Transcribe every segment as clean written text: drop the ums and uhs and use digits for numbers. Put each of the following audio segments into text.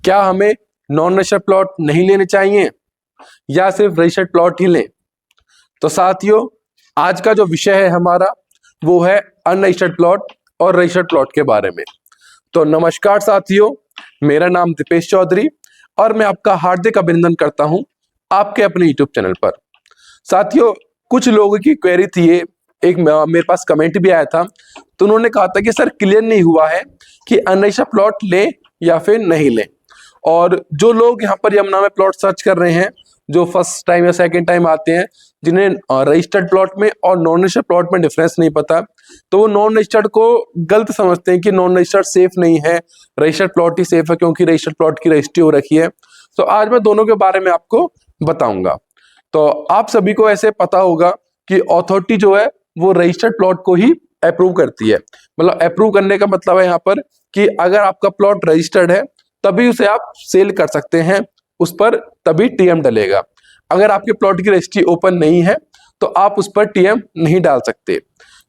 क्या हमें non registered plot नहीं लेने चाहिए या सिर्फ रजिस्टर्ड प्लॉट ही लें? तो साथियों, आज का जो विषय है हमारा वो है अनरजिस्टर्ड प्लॉट और रजिस्टर्ड प्लॉट के बारे में। तो नमस्कार साथियों, मेरा नाम दीपेश चौधरी और मैं आपका हार्दिक अभिनंदन करता हूं आपके अपने यूट्यूब चैनल पर। साथियों, कुछ लोगों की क्वेरी थी, एक मेरे पास कमेंट भी आया था, तो उन्होंने कहा था कि सर क्लियर नहीं हुआ है कि अनरजिस्टर्ड प्लॉट लें या फिर नहीं लें। और जो लोग यहाँ पर यमुना में प्लॉट सर्च कर रहे हैं, जो फर्स्ट टाइम या सेकंड टाइम आते हैं, जिन्हें रजिस्टर्ड प्लॉट में और नॉन रजिस्टर्ड प्लॉट में डिफरेंस नहीं पता, तो वो नॉन रजिस्टर्ड को गलत समझते हैं कि नॉन रजिस्टर्ड सेफ नहीं है, रजिस्टर्ड प्लॉट ही सेफ है क्योंकि रजिस्टर्ड प्लॉट की रजिस्ट्री हो रखी है। तो आज मैं दोनों के बारे में आपको बताऊंगा। तो आप सभी को ऐसे पता होगा कि अथॉरिटी जो है वो रजिस्टर्ड प्लॉट को ही अप्रूव करती है। मतलब अप्रूव करने का मतलब है यहाँ पर कि अगर आपका प्लॉट रजिस्टर्ड है तभी उसे आप सेल कर सकते हैं, उस पर तभी टीएम डलेगा। अगर आपके प्लॉट की रजिस्ट्री ओपन नहीं है तो आप उस पर टीएम नहीं डाल सकते।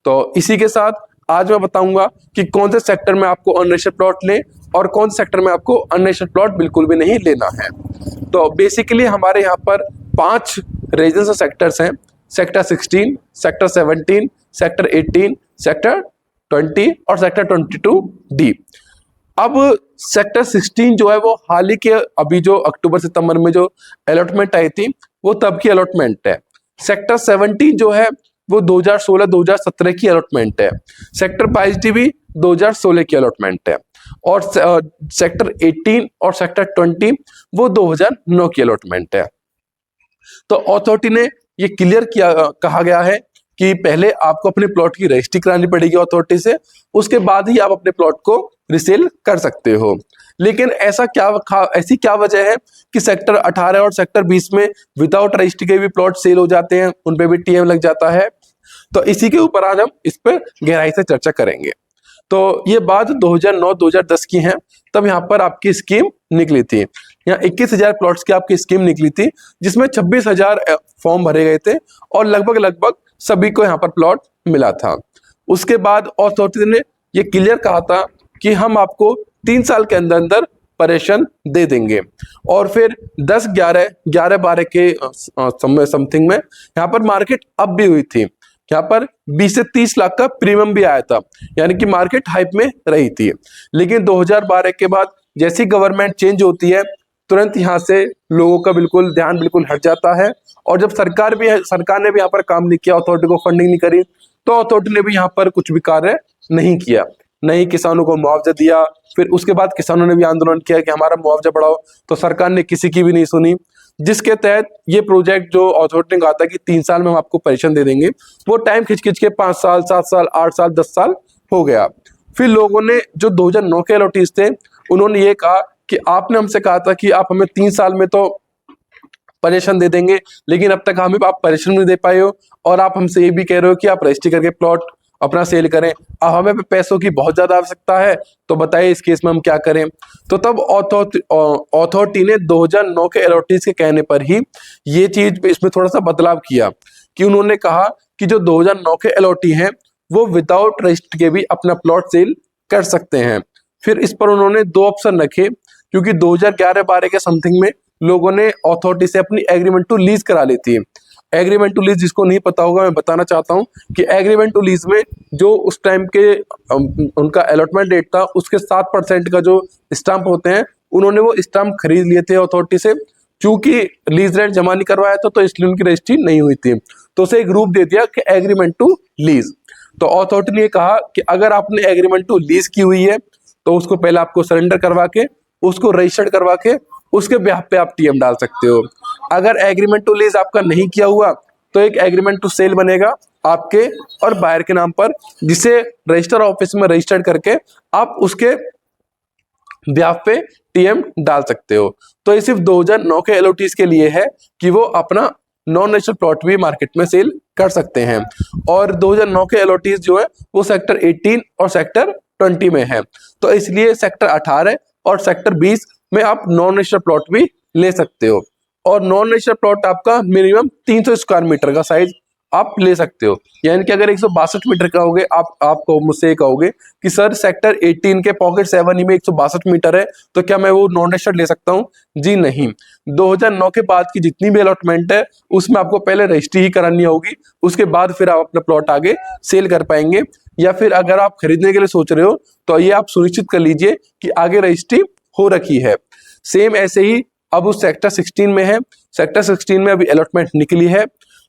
तो इसी के साथ आज मैं बताऊंगा कि कौन से सेक्टर में आपको अनरजिस्टर्ड प्लॉट लें और कौन से सेक्टर में आपको अनरजिस्टर्ड प्लॉट बिल्कुल भी नहीं लेना है। तो बेसिकली हमारे यहाँ पर 5 रीजन सेक्टर्स हैं: सेक्टर 16, सेक्टर 17, सेक्टर 18, सेक्टर 20 और सेक्टर 22D। अब सेक्टर 16 जो है वो हाल ही के अभी जो अक्टूबर सितंबर में जो अलॉटमेंट आई थी वो तब की अलॉटमेंट है। सेक्टर 17 जो है वो 2016-2017 की अलॉटमेंट है। सेक्टर 22D भी 2016 की अलॉटमेंट है और सेक्टर 18 और सेक्टर 20 वो 2009 की अलॉटमेंट है। तो अथॉरिटी ने ये क्लियर किया, कहा गया है कि पहले आपको अपने प्लॉट की रजिस्ट्री करानी पड़ेगी अथॉरिटी से, उसके बाद ही आप अपने प्लॉट को रिसेल कर सकते हो। लेकिन ऐसी क्या वजह है कि सेक्टर 18 और सेक्टर 20 में विदाउट रजिस्ट्री के भी प्लॉट सेल हो जाते हैं, उन पे भी टीएम लग जाता है? तो इसी के ऊपर आज हम इस पर गहराई से चर्चा करेंगे। तो ये बात 2009-2010 की है, तब यहाँ पर आपकी स्कीम निकली थी। यहाँ 21,000 प्लॉट्स की आपकी स्कीम निकली थी, जिसमें 26,000 फॉर्म भरे गए थे और लगभग सभी को यहाँ पर प्लॉट मिला था। उसके बाद अथॉरिटी ने ये क्लियर कहा था कि हम आपको 3 साल के अंदर अंदर परेशान दे देंगे। और फिर 10-11-12 के समथिंग में यहाँ पर मार्केट अप भी हुई थी। यहाँ पर 20 से 30 लाख का प्रीमियम भी आया था, यानी कि मार्केट हाइप में रही थी। लेकिन 2012 के बाद जैसी गवर्नमेंट चेंज होती है, तुरंत यहाँ से लोगों का ध्यान बिल्कुल हट जाता है। और जब सरकार ने भी यहाँ पर काम नहीं किया, अथॉरिटी को फंडिंग नहीं करी, तो अथॉरिटी ने भी यहाँ पर कुछ भी कार्य नहीं किया, नहीं किसानों को मुआवजा दिया। फिर उसके बाद किसानों ने भी आंदोलन किया कि हमारा मुआवजा बढ़ाओ, तो सरकार ने किसी की भी नहीं सुनी, जिसके तहत ये प्रोजेक्ट जो अथॉरिटी ने कहा था कि 3 साल में हम आपको पेंशन दे देंगे, वो टाइम खिंच के 5 साल, 7 साल, 8 साल, 10 साल हो गया। फिर लोगों ने जो 2009 के अलॉटीज थे, उन्होंने ये कहा कि आपने हमसे कहा था कि आप हमें 3 साल में तो पेंशन दे देंगे, लेकिन अब तक हमें आप पेंशन नहीं दे पाए हो और आप हमसे ये भी कह रहे हो कि आप रजिस्ट्री करके प्लॉट अपना सेल करें। अब हमें पैसों की बहुत ज्यादा आवश्यकता है, तो बताइए इस केस में हम क्या करें? तो तब अथॉरिटी ने 2009 के अलॉटीज के कहने पर ही ये चीज इसमें थोड़ा सा बदलाव किया कि उन्होंने कहा कि जो 2009 के अलॉटी हैं वो विदाउट रजिस्ट्री के भी अपना प्लॉट सेल कर सकते हैं। फिर इस पर उन्होंने 2 ऑप्शन रखे, क्योंकि 2011-12 के समथिंग में लोगों ने अथॉरिटी से अपनी एग्रीमेंट टू लीज करा ली थी। एग्रीमेंट टू लीज जिसको नहीं पता होगा, मैं बताना चाहता हूँ कि एग्रीमेंट टू लीज में जो उस टाइम के उनका अलॉटमेंट डेट था, उसके 7% का जो स्टाम्प होते हैं, उन्होंने वो स्टाम्प खरीद लिए थे अथॉरिटी से। चूंकि लीज रेंट जमा नहीं करवाया था, तो इसलिए उनकी रजिस्ट्री नहीं हुई थी, तो उसे एक रूप दे दिया कि एग्रीमेंट टू लीज। तो अथॉरिटी ने कहा कि अगर आपने एग्रीमेंट टू लीज की हुई है तो उसको पहले आपको सरेंडर करवा के, उसको रजिस्टर्ड करवा के, उसके ब्याह पे आप टीएम डाल सकते हो। अगर एग्रीमेंट टू लीज आपका नहीं किया हुआ तो एक एग्रीमेंट टू सेल बनेगा आपके और बायर के नाम पर, जिसे रजिस्टर ऑफिस में रजिस्टर्ड करके आप उसके ब्याह पे टीएम डाल सकते हो। तो ये सिर्फ 2009 के एलओटीज के लिए है कि वो अपना नॉन रजिस्टर्ड प्लॉट भी मार्केट में सेल कर सकते हैं। और 2009 के एलओटीज जो है वो सेक्टर 18 और सेक्टर 20 में है, तो इसलिए सेक्टर 18 और सेक्टर 20 में आप नॉन रजिस्टर्ड प्लॉट भी ले सकते हो। और नॉन रजिस्टर्ड प्लॉट आपका मिनिमम 300 स्क्वायर मीटर का साइज आप ले सकते हो। यानी कि अगर 162 मीटर कहोगे, आपको मुझसे कहोगे कि सर सेक्टर 18 के पॉकेट 7 में 162 मीटर है, तो क्या मैं वो नॉन रजिस्टर्ड ले सकता हूँ? जी नहीं। 2009 के बाद की जितनी भी अलॉटमेंट है उसमें आपको पहले रजिस्ट्री ही करानी होगी, उसके बाद फिर आप अपना प्लॉट आगे सेल कर पाएंगे। या फिर अगर आप खरीदने के लिए सोच रहे हो तो ये आप सुनिश्चित कर लीजिए कि आगे रजिस्ट्री हो रखी है। सेम ऐसे ही अब उस सेक्टर 16 में है। सेक्टर 16 में अभी अलॉटमेंट निकली है,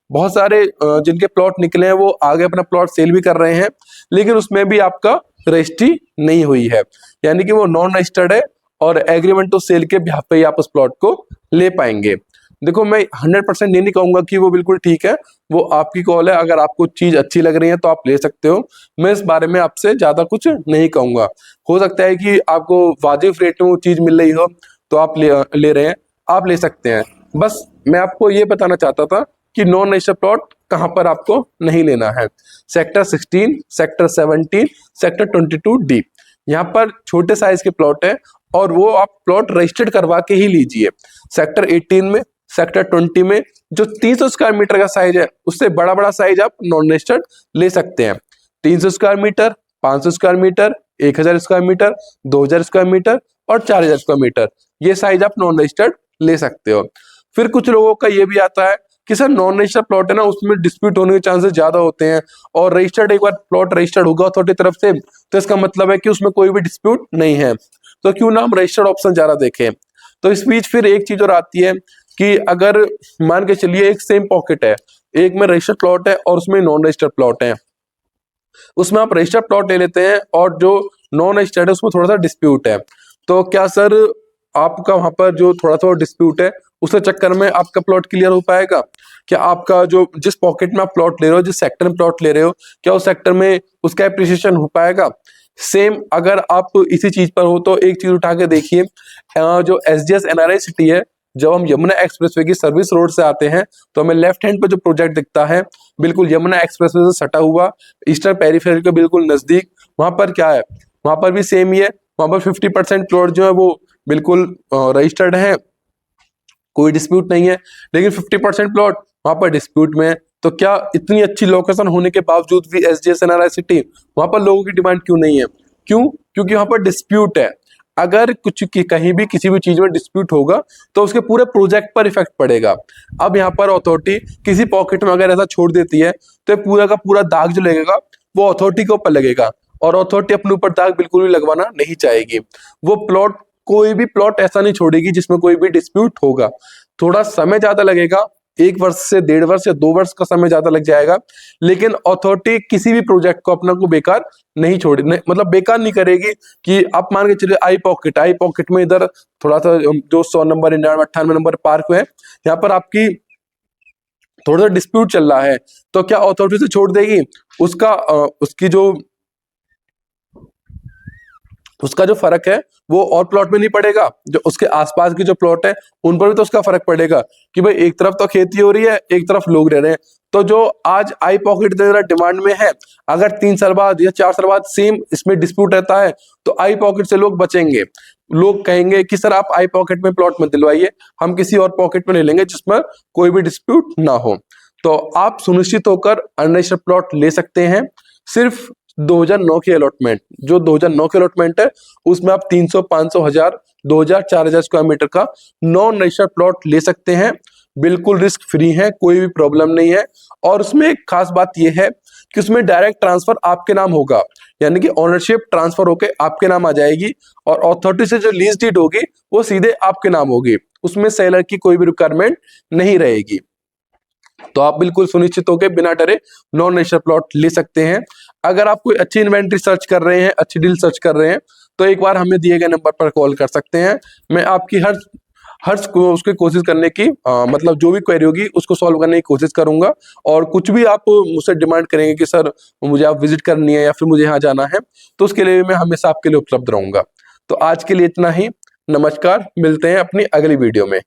बहुत सारे जिनके प्लॉट निकले हैं वो आगे अपना प्लॉट सेल भी कर रहे हैं, लेकिन उसमें भी आपका रजिस्ट्री नहीं हुई है, यानी कि वो नॉन रजिस्टर्ड है और एग्रीमेंट टू सेल के बिहाफ पे ही आप उस प्लॉट को ले पाएंगे। देखो मैं 100% नहीं कहूंगा कि वो बिल्कुल ठीक है, वो आपकी कॉल है। अगर आपको चीज अच्छी लग रही है तो आप ले सकते हो, मैं इस बारे में आपसे ज्यादा कुछ नहीं कहूंगा। हो सकता है कि आपको वाजिब रेट में वो चीज मिल रही हो तो आप ले रहे हैं, आप ले सकते हैं। बस मैं आपको ये बताना चाहता था कि नॉन रजिस्टर्ड प्लॉट कहाँ पर आपको नहीं लेना है। सेक्टर 16, सेक्टर 17, सेक्टर 22D, यहाँ पर छोटे साइज के प्लॉट है और वो आप प्लॉट रजिस्टर्ड करवा के ही लीजिए। सेक्टर 18 में, सेक्टर 20 में जो 300 स्क्वायर मीटर का साइज है उससे बड़ा बड़ा साइज आप नॉन रजिस्टर्ड ले सकते हैं। 300 square metre, 500 square metre, 1000 square metre, 2000 square metre और 4000 स्क्वायर मीटर, ये साइज आप नॉन रजिस्टर्ड ले सकते हो। फिर कुछ लोगों का ये भी आता है कि सर नॉन रजिस्टर्ड प्लॉट है ना, उसमें डिस्प्यूट होने के चांसेस ज्यादा होते हैं, और रजिस्टर्ड एक बार प्लॉट रजिस्टर्ड होगा अथॉरिटी तरफ से तो इसका मतलब है कि उसमें कोई भी डिस्प्यूट नहीं है, तो क्यों ना हम रजिस्टर्ड ऑप्शन ज्यादा देखें। तो इस बीच फिर एक चीज और आती है कि अगर मान के चलिए एक सेम पॉकेट है, एक में रजिस्टर्ड प्लॉट है और उसमें नॉन रजिस्टर्ड प्लॉट है, उसमें आप रजिस्टर्ड प्लॉट ले लेते हैं और जो नॉन रजिस्टर्ड है उसमें थोड़ा सा डिस्प्यूट है, तो क्या सर आपका वहां पर जो थोड़ा सा डिस्प्यूट है उसके चक्कर में आपका प्लॉट क्लियर हो पाएगा? क्या आपका जो जिस पॉकेट में आप प्लॉट ले रहे हो, जिस सेक्टर में प्लॉट ले रहे हो, क्या उस सेक्टर में उसका एप्रिसिएशन हो पाएगा? सेम अगर आप इसी चीज पर हो तो एक चीज उठा के देखिए, जो SGS NRI सिटी है, जब हम यमुना एक्सप्रेसवे की सर्विस रोड से आते हैं तो हमें लेफ्ट हैंड पर जो प्रोजेक्ट दिखता है बिल्कुल यमुना एक्सप्रेसवे से सटा हुआ, ईस्टर्न पेरिफेरी के बिल्कुल नजदीक, वहां पर क्या है, वहां पर भी सेम ही है। वहां पर 50% प्लॉट जो है वो बिल्कुल रजिस्टर्ड है, कोई डिस्प्यूट नहीं है, लेकिन 50% प्लॉट वहां पर डिस्प्यूट में है। तो क्या इतनी अच्छी लोकेशन होने के बावजूद भी SGS NRI सिटी वहां पर लोगों की डिमांड क्यों नहीं है? क्यों? क्योंकि वहां पर डिस्प्यूट है। अगर कुछ की कहीं भी किसी भी चीज में डिस्प्यूट होगा तो उसके पूरे प्रोजेक्ट पर इफेक्ट पड़ेगा। अब यहाँ पर अथॉरिटी किसी पॉकेट में अगर ऐसा छोड़ देती है तो पूरा का पूरा दाग जो लगेगा वो अथॉरिटी के ऊपर लगेगा, और अथॉरिटी अपने ऊपर दाग बिल्कुल भी लगवाना नहीं चाहेगी। वो प्लॉट, कोई भी प्लॉट ऐसा नहीं छोड़ेगी जिसमें कोई भी डिस्प्यूट होगा। थोड़ा समय ज्यादा लगेगा, 1 वर्ष से 1.5 वर्ष या 2 वर्ष का समय ज्यादा लग जाएगा, लेकिन अथॉरिटी किसी भी प्रोजेक्ट को अपना को बेकार नहीं छोड़े, मतलब बेकार नहीं करेगी। कि आप मान के चलिए आई पॉकेट में इधर थोड़ा सा जो 100 नंबर 98 नंबर पार्क है, यहाँ पर आपकी थोड़ा सा डिस्प्यूट चल रहा है, तो क्या अथॉरिटी से छोड़ देगी? उसका जो फर्क है वो और प्लॉट में नहीं पड़ेगा, जो उसके आसपास की जो प्लॉट है उन पर भी तो उसका फर्क पड़ेगा कि भाई एक तरफ तो खेती हो रही है, एक तरफ लोग रह रहे हैं। तो जो आज आई पॉकेट डिमांड में है, अगर 3 साल बाद या 4 साल बाद सेम इसमें डिस्प्यूट रहता है तो आई पॉकेट से लोग बचेंगे। लोग कहेंगे कि सर आप आई पॉकेट में प्लॉट मत दिलवाइए, हम किसी और पॉकेट में ले लेंगे जिसमें कोई भी डिस्प्यूट ना हो। तो आप सुनिश्चित होकर अनरजिस्टर्ड प्लॉट ले सकते हैं। सिर्फ 2009 की अलॉटमेंट, जो 2009 की अलॉटमेंट है उसमें आप 300, 500, 1000, 2000, 4000 स्क्वायर मीटर का नॉन रजिस्टर्ड प्लॉट ले सकते हैं। बिल्कुल रिस्क फ्री है, कोई भी प्रॉब्लम नहीं है। और उसमें एक खास बात यह है कि उसमें डायरेक्ट ट्रांसफर आपके नाम होगा, यानी कि ओनरशिप ट्रांसफर होकर आपके नाम आ जाएगी, और अथॉरिटी से जो लीज डीड होगी वो सीधे आपके नाम होगी, उसमें सेलर की कोई भी रिक्वायरमेंट नहीं रहेगी। तो आप बिल्कुल सुनिश्चित होकर बिना डरे नॉन रजिस्टर्ड प्लॉट ले सकते हैं। अगर आप कोई अच्छी इन्वेंट्री सर्च कर रहे हैं, अच्छी डील सर्च कर रहे हैं, तो एक बार हमें दिए गए नंबर पर कॉल कर सकते हैं। मैं आपकी हर उसकी कोशिश करने की मतलब जो भी क्वेरी होगी उसको सॉल्व करने की कोशिश करूंगा। और कुछ भी आप मुझसे डिमांड करेंगे कि सर मुझे आप विजिट करनी है या फिर मुझे यहाँ जाना है, तो उसके लिए मैं हमेशा आपके लिए उपलब्ध रहूंगा। तो आज के लिए इतना ही। नमस्कार, मिलते हैं अपनी अगली वीडियो में।